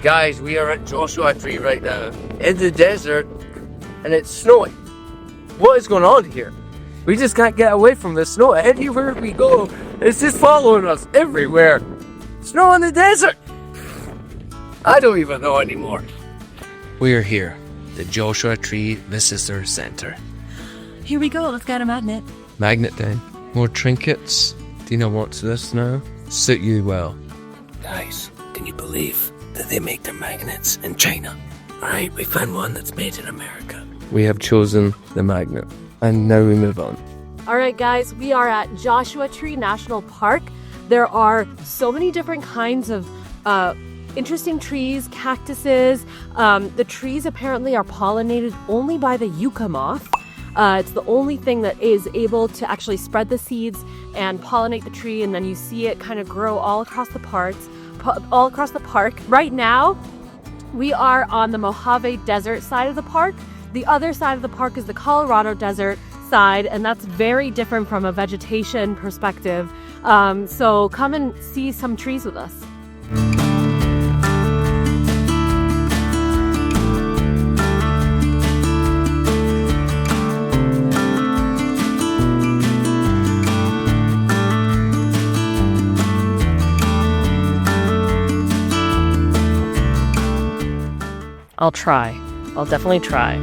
Guys, we are at Joshua Tree right now, in the desert, and it's snowing. What is going on here? We just can't get away from the snow. Anywhere we go, it's just following us everywhere. Snow in the desert! I don't even know anymore. We are here, the Joshua Tree Visitor Center. Here we go, let's get a magnet. Magnet then. More trinkets. Dina wants this now. Suit you well. Guys, can you believe that they make their magnets in China? Alright, we found one that's made in America. We have chosen the magnet, and now we move on. Alright guys, we are at Joshua Tree National Park. There are so many different kinds of interesting trees, cactuses. The trees apparently are pollinated only by the yucca moth. It's the only thing that is able to actually spread the seeds and pollinate the tree, and then you see it kind of grow all across the park. Right now, we are on the Mojave Desert side of the park. The other side of the park is the Colorado Desert side, and that's very different from a vegetation perspective. So come and see some trees with us. I'll try. I'll definitely try.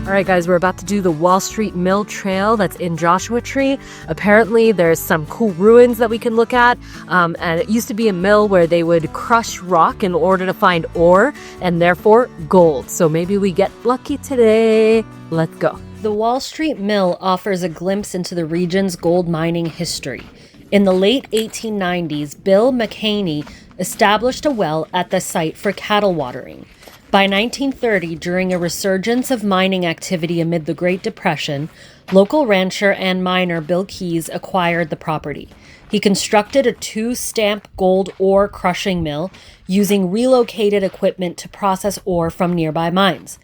All right, guys, we're about to do the Wall Street Mill Trail that's in Joshua Tree. Apparently, there's some cool ruins that we can look at. And it used to be a mill where they would crush rock in order to find ore and therefore gold. So maybe we get lucky today. Let's go. The Wall Street Mill offers a glimpse into the region's gold mining history. In the late 1890s, Bill McHaney established a well at the site for cattle watering. By 1930, during a resurgence of mining activity amid the Great Depression, local rancher and miner Bill Keyes acquired the property. He constructed a 2-stamp gold ore crushing mill using relocated equipment to process ore from nearby mines.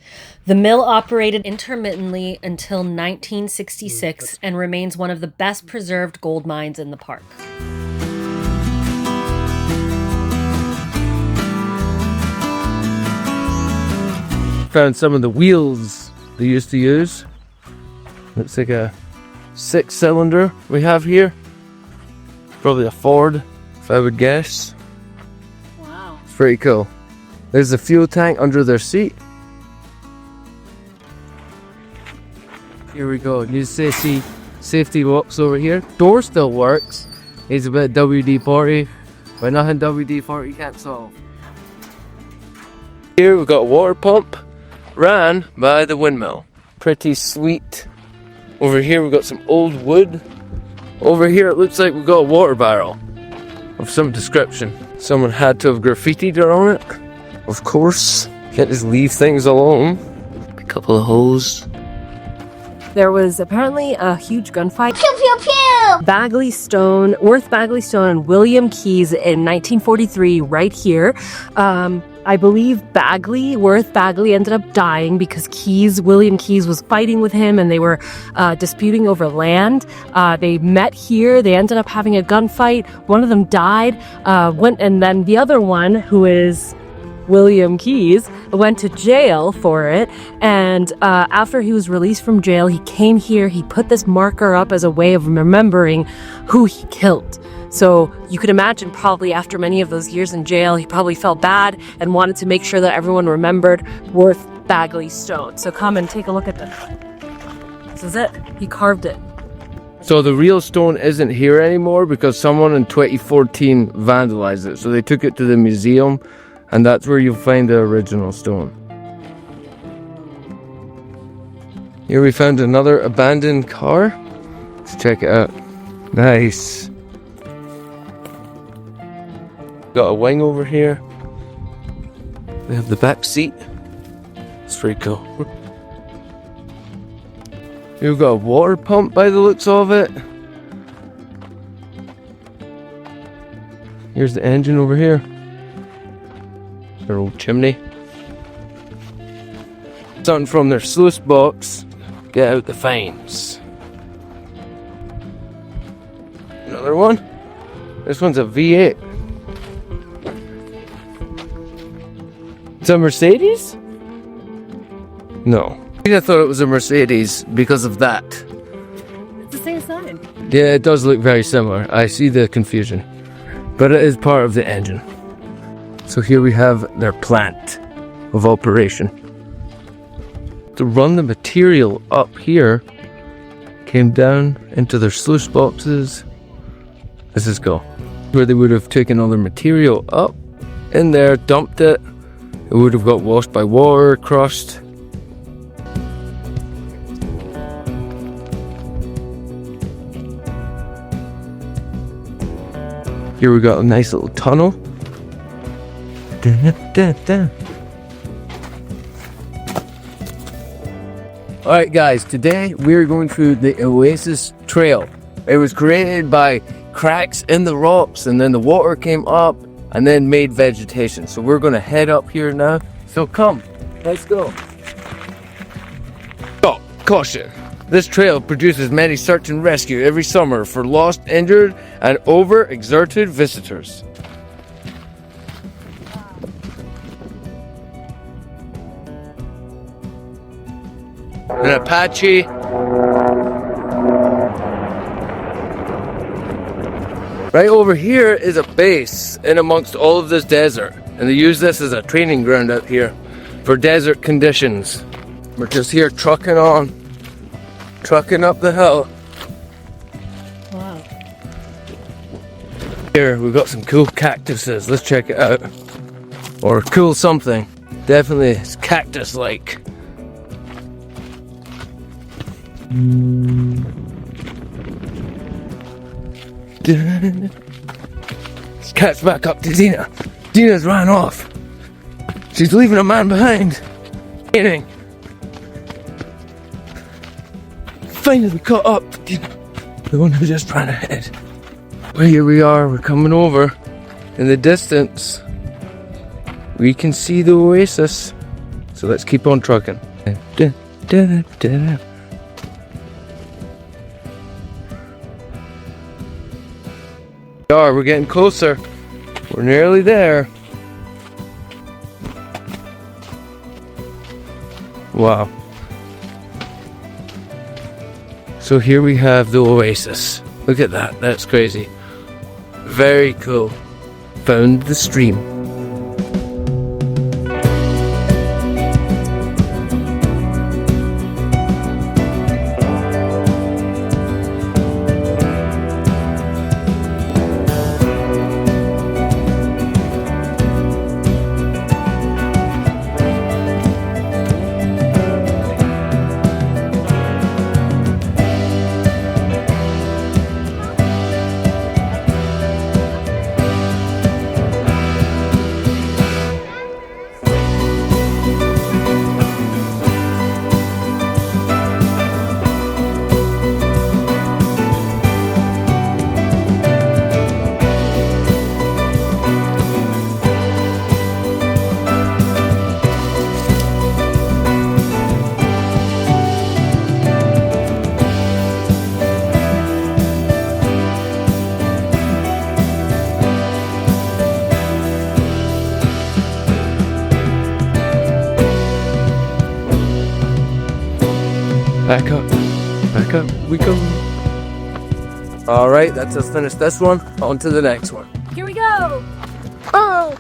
The mill operated intermittently until 1966 and remains one of the best preserved gold mines in the park. Found some of the wheels they used to use. Looks like a 6-cylinder we have here. Probably a Ford, if I would guess. Wow. It's pretty cool. There's a fuel tank under their seat. Here we go. New safety box over here. Door still works. Needs a bit of WD-40, but nothing WD-40 can't solve. Here we've got a water pump. Ran by the windmill. Pretty sweet. Over here we've got some old wood. Over here it looks like we've got a water barrel of some description. Someone had to have graffitied on it. Of course. Can't just leave things alone. A couple of holes. There was apparently a huge gunfight. Pew, pew, pew! Worth Bagley Stone and William Keyes in 1943 right here. I believe Worth Bagley ended up dying because William Keyes was fighting with him and they were disputing over land. They met here. They ended up having a gunfight. One of them died. And then the other one, who is William Keyes, went to jail for it. And after he was released from jail, he came here. He put this marker up as a way of remembering who he killed. So you could imagine probably after many of those years in jail, he probably felt bad and wanted to make sure that everyone remembered Worth Bagley Stone. So come and take a look at this. This is it. He carved it. So the real stone isn't here anymore because someone in 2014 vandalized it. So they took it to the museum, and that's where you'll find the original stone. Here we found another abandoned car. Let's check it out. Nice. Got a wing over here. We have the back seat. It's pretty cool. We've got a water pump by the looks of it. Here's the engine over here. Their old chimney. Something from their sluice box. Get out the fines. Another one. This one's a V8. It's a Mercedes? No. I thought it was a Mercedes because of that. It's the same sign. Yeah, it does look very similar. I see the confusion. But it is part of the engine. So here we have their plant of operation. To run the material up here, came down into their sluice boxes. This is cool. Where they would have taken all their material up in there, dumped it. It would have got washed by water, crushed. Here we got a nice little tunnel. Alright guys, today we're going through the Oasis Trail. It was created by cracks in the rocks, and then the water came up and then made vegetation. So we're going to head up here now. So come, let's go. Oh, caution. This trail produces many search and rescue every summer for lost, injured, and overexerted visitors. An Apache. Right over here is a base in amongst all of this desert, and they use this as a training ground out here for desert conditions. We're just here trucking up the hill. Wow. Here we've got some cool cactuses. Let's check it out. Or cool something. Definitely it's cactus-like. Let's catch back up to Dina. Dina's ran off. She's leaving a man behind. Kidding. Finally caught up to Dina, the one who just ran ahead. Well, here we are. We're coming over. In the distance, we can see the oasis. So let's keep on trucking. We're getting closer. We're nearly there. Wow. So here we have the oasis. Look at that. That's crazy. Very cool. Found the stream. Back up we go. Alright, that's us finished this one. On to the next one. Here we go. Oh,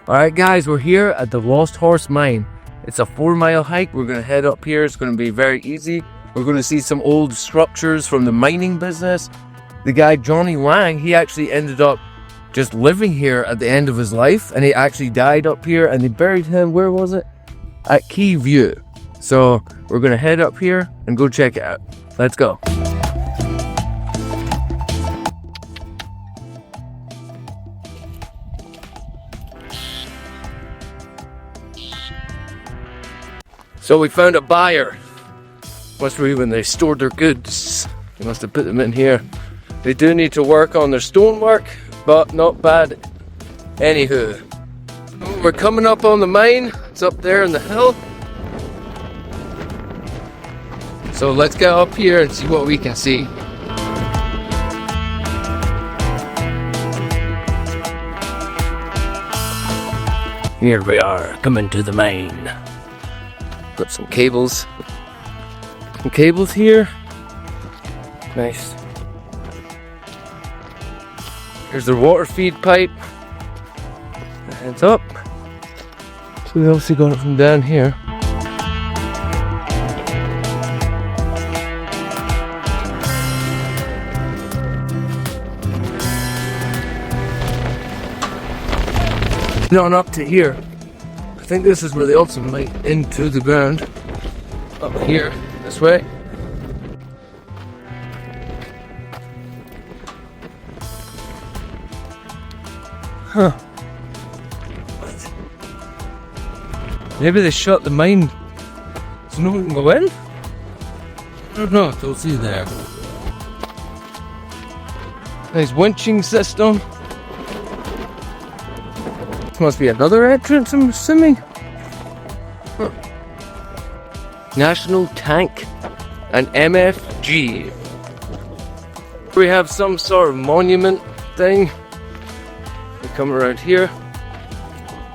Alright guys, we're here at the Lost Horse Mine. It's a 4-mile hike. We're going to head up here. It's going to be very easy. We're going to see some old structures from the mining business. The guy Johnny Wang, he actually ended up just living here at the end of his life, and he actually died up here, and they buried him, where was it? At Key View. So we're going to head up here and go check it out. Let's go. So we found a buyer. Must be when they stored their goods. They must have put them in here. They do need to work on their stonework, but not bad. Anywho. We're coming up on the mine. It's up there in the hill. So let's get up here and see what we can see. Here we are, coming to the mine. Got some cables. Some cables here. Nice. Here's the water feed pipe. Heads up. So we obviously got it from down here. On up to here. I think this is where the ultimate into the ground. Up here, this way. Huh. What? Maybe they shut the mine so no one can go in? I don't know, don't see there. Nice winching system. This must be another entrance, I'm assuming. Huh. National Tank and MFG. We have some sort of monument thing. We come around here.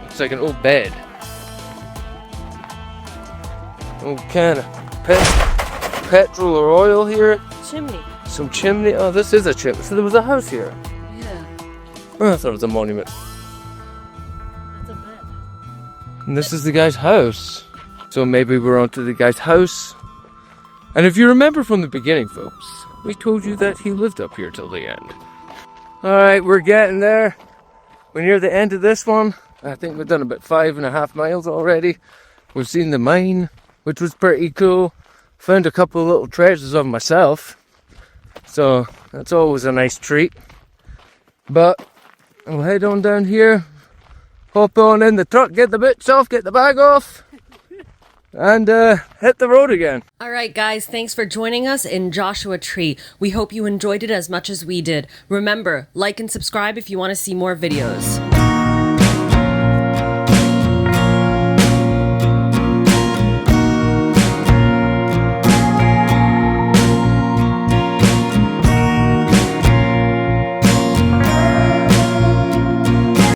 Looks like an old bed. Old can of petrol or oil here. Chimney. Some chimney. Oh, this is a chimney. So there was a house here. Yeah. Oh, I thought it was a monument. That's a bed. And this is the guy's house. So maybe we're onto the guy's house. And if you remember from the beginning, folks, we told you that he lived up here till the end. Alright, we're getting there. We're near the end of this one. I think we've done about 5.5 miles already. We've seen the mine, which was pretty cool. Found a couple of little treasures of myself. So that's always a nice treat. But we'll head on down here. Hop on in the truck, get the boots off, get the bag off. And hit the road again. All right, guys, thanks for joining us in Joshua Tree. We hope you enjoyed it as much as we did. Remember, like and subscribe if you want to see more videos.